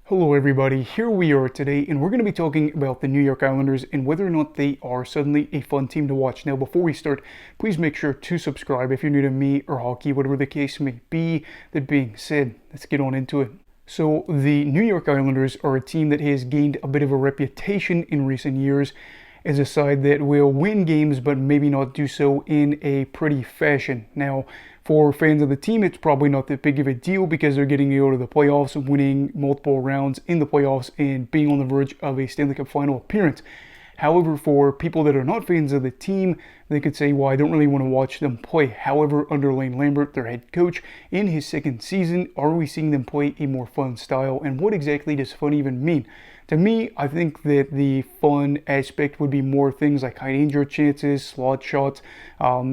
Hello everybody, here we are today and we're going to be talking about the New York Islanders and whether or not they are suddenly a fun team to watch. Now before we start, please make sure to subscribe if you're new to me or hockey, whatever the case may be. That being said, let's get on into it. So the New York Islanders are a team that has gained a bit of a reputation in recent years as a side that will win games but maybe not do so in a pretty fashion. Now, for fans of the team, it's probably not that big of a deal because they're getting to go to the playoffs, winning multiple rounds in the playoffs, and being on the verge of a Stanley Cup final appearance. However, for people that are not fans of the team, they could say, well, I don't really want to watch them play. However, under Lane Lambert, their head coach, in his second season, are we seeing them play a more fun style? And what exactly does fun even mean? To me, I think that the fun aspect would be more things like high danger chances, slot shots,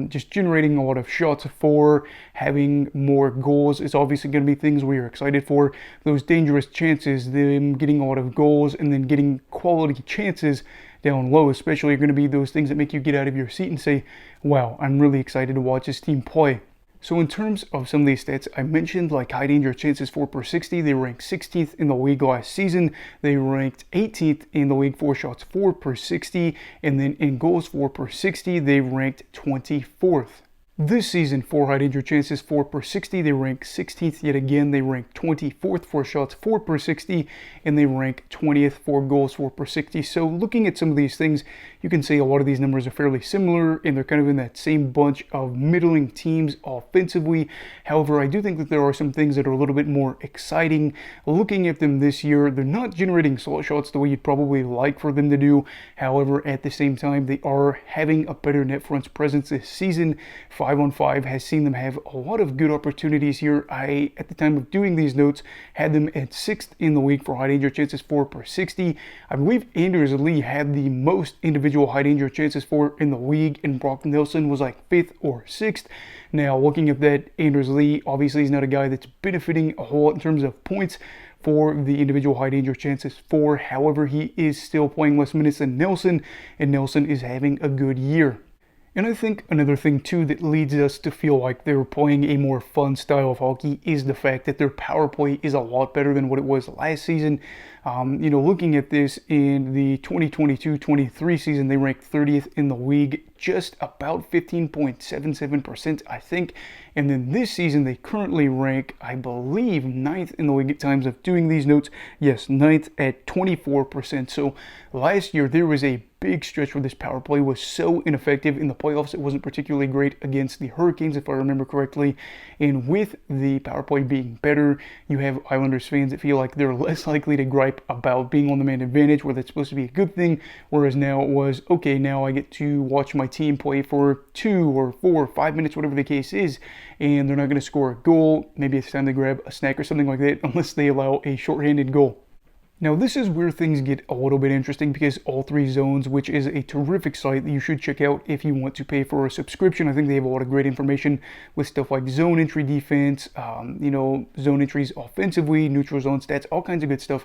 just generating a lot of shots for, having more goals is obviously going to be things we are excited for. Those dangerous chances, them getting a lot of goals and then getting quality chances down low especially are going to be those things that make you get out of your seat and say, wow, I'm really excited to watch this team play. So in terms of some of these stats, I mentioned like high danger chances for per 60, they ranked 16th in the league last season. They ranked 18th in the league for shots for per 60, and then in goals for per 60, they ranked 24th. This season, for high danger chances for per 60, they rank 16th yet again. They rank 24th for shots for per 60, and they rank 20th for goals for per 60. So looking at some of these things, you can say a lot of these numbers are fairly similar, and they're kind of in that same bunch of middling teams offensively. However, I do think that there are some things that are a little bit more exciting. Looking at them this year, they're not generating slot shots the way you'd probably like for them to do. However, at the same time, they are having a better net fronts presence this season. 5-on-5 has seen them have a lot of good opportunities here. I, at the time of doing these notes, had them at 6th in the league for high danger chances for per 60. I believe Anders Lee had the most individual high danger chances for in the league, and Brock Nelson was like 5th or 6th. Now, looking at that, Anders Lee obviously is not a guy that's benefiting a whole lot in terms of points for the individual high danger chances for. However, he is still playing less minutes than Nelson, and Nelson is having a good year. And I think another thing too that leads us to feel like they're playing a more fun style of hockey is the fact that their power play is a lot better than what it was last season. Looking at this in the 2022-23 season, they ranked 30th in the league, just about 15.77%, I think. And then this season, they currently rank, I believe, 9th in the league at times of doing these notes. Yes, 9th at 24%. So last year, there was a big stretch where this power play was so ineffective. In the playoffs, it wasn't particularly great against the Hurricanes, if I remember correctly. And with the power play being better, you have Islanders fans that feel like they're less likely to gripe about being on the man advantage, where that's supposed to be a good thing, whereas now it was, okay, now I get to watch my team play for 2 or 4 or 5 minutes, whatever the case is, and they're not going to score a goal. Maybe it's time to grab a snack or something like that, unless they allow a shorthanded goal. Now this is where things get a little bit interesting because All 3 Zones, which is a terrific site that you should check out if you want to pay for a subscription. I think they have a lot of great information with stuff like zone entry defense, zone entries offensively, neutral zone stats, all kinds of good stuff.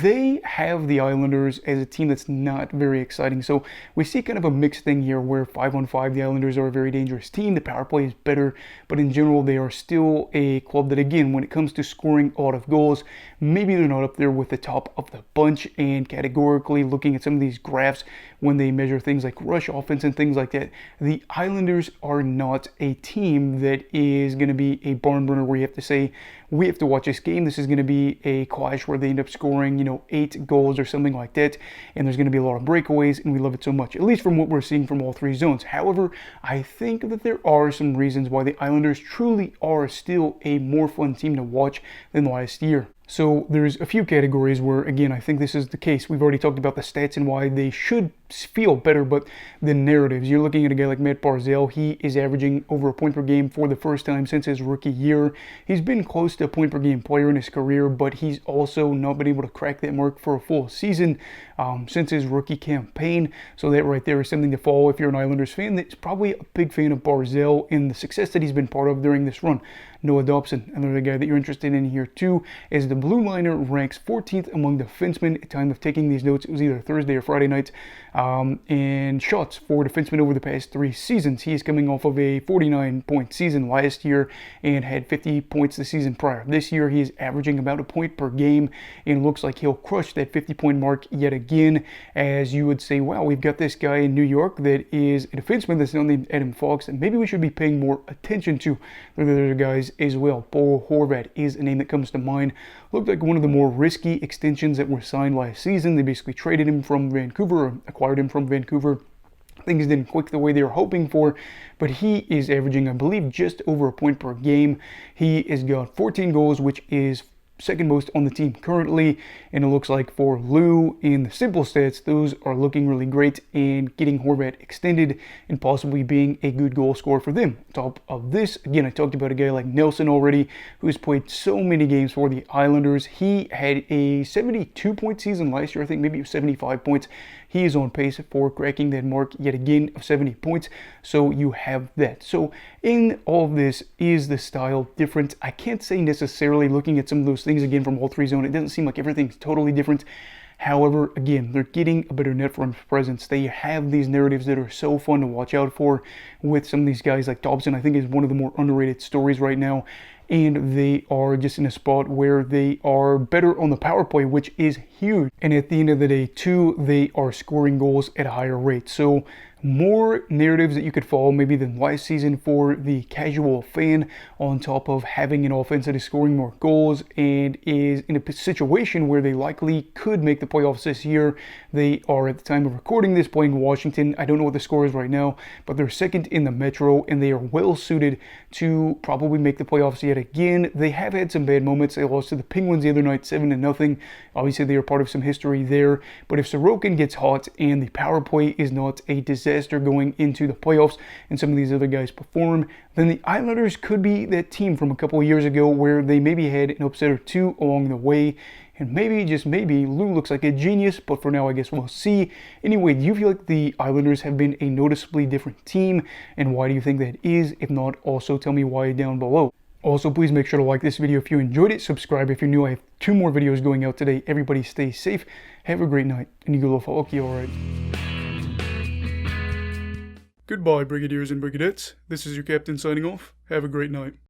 They have the Islanders as a team that's not very exciting. So we see kind of a mixed thing here where 5-on-5, the Islanders are a very dangerous team. The power play is better, but in general, they are still a club that, again, when it comes to scoring a lot of goals, maybe they're not up there with the top of the bunch. And categorically, looking at some of these graphs when they measure things like rush offense and things like that, the Islanders are not a team that is going to be a barn burner where you have to say, we have to watch this game. This is going to be a clash where they end up scoring, 8 goals or something like that, and there's going to be a lot of breakaways, and we love it so much, at least from what we're seeing from All 3 Zones. However, I think that there are some reasons why the Islanders truly are still a more fun team to watch than last year. So there's a few categories where, again, I think this is the case. We've already talked about the stats and why they should feel better, but the narratives. You're looking at a guy like Matt Barzal. He is averaging over a point per game for the first time since his rookie year. He's been close to a point per game player in his career, but he's also not been able to crack that mark for a full season since his rookie campaign. So that right there is something to follow if you're an Islanders fan that's probably a big fan of Barzal and the success that he's been part of during this run. Noah Dobson, another guy that you're interested in here too, is the blue liner ranks 14th among defensemen at time of taking these notes. It was either Thursday or Friday night. And shots for defensemen over the past 3 seasons. He is coming off of a 49-point season last year and had 50 points the season prior. This year he is averaging about a point per game, and looks like he'll crush that 50-point mark yet again. As you would say, wow, we've got this guy in New York that is a defenseman that's not named Adam Fox, and maybe we should be paying more attention to the other guys as well. Bo Horvat is a name that comes to mind. Looked like one of the more risky extensions that were signed last season. They basically traded him from Vancouver, or acquired him from Vancouver. Things didn't click the way they were hoping for, but he is averaging, I believe, just over a point per game. He has got 14 goals, which is second most on the team currently, and it looks like for Lou in the simple stats, those are looking really great and getting Horvat extended and possibly being a good goal scorer for them. On top of this, again, I talked about a guy like Nelson already, who's played so many games for the Islanders. He had a 72-point season last year. I think maybe it was 75 points. He is on pace for cracking that mark yet again of 70 points. So you have that. So in all of this, is the style different? I can't say necessarily, looking at some of those things again from all three zone. It doesn't seem like everything's totally different. However, again, they're getting a better net front presence. They have these narratives that are so fun to watch out for with some of these guys like Dobson. I think is one of the more underrated stories right now. And they are just in a spot where they are better on the power play, which is huge. And at the end of the day, too, they are scoring goals at a higher rate. So more narratives that you could follow maybe than last season for the casual fan, on top of having an offense that is scoring more goals and is in a situation where they likely could make the playoffs this year. They are, at the time of recording this, playing Washington. I don't know what the score is right now, but they're second in the Metro, and they are well suited to probably make the playoffs yet again. They have had some bad moments. They lost to the Penguins the other night 7-0. Obviously they are part of some history there, but if Sorokin gets hot and the power play is not a disaster going into the playoffs and some of these other guys perform, then the Islanders could be that team from a couple of years ago where they maybe had an upset or two along the way. And maybe, just maybe, Lou looks like a genius, but for now I guess we'll see. Anyway, do you feel like the Islanders have been a noticeably different team? And why do you think that is? If not, also tell me why down below. Also, please make sure to like this video if you enjoyed it. Subscribe if you're new. I have 2 more videos going out today. Everybody stay safe. Have a great night. And you go hockey, alright. Goodbye, Brigadiers and Brigadettes. This is your captain signing off. Have a great night.